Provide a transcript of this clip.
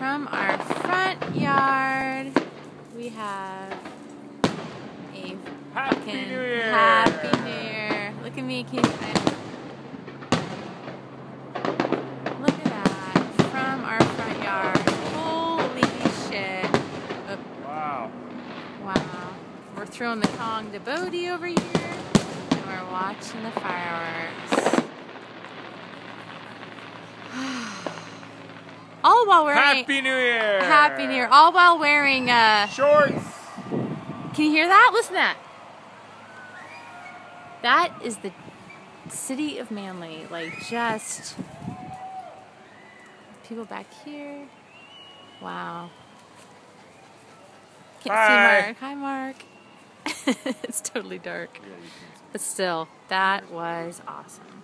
from our front yard, we have a Happy New Year! Happy New Year. Look at me, look at that, from our front yard. Holy shit. Oh. Wow. Wow. We're throwing the Kong to Bodie over here, and we're watching the fireworks. All while wearing Happy New Year! Happy New Year. All while wearing shorts. Can you hear that? Listen to that. That is the city of Manly. Like, just people back here. Wow. Can't see Mark. Hi, Mark. It's totally dark. But still, that was awesome.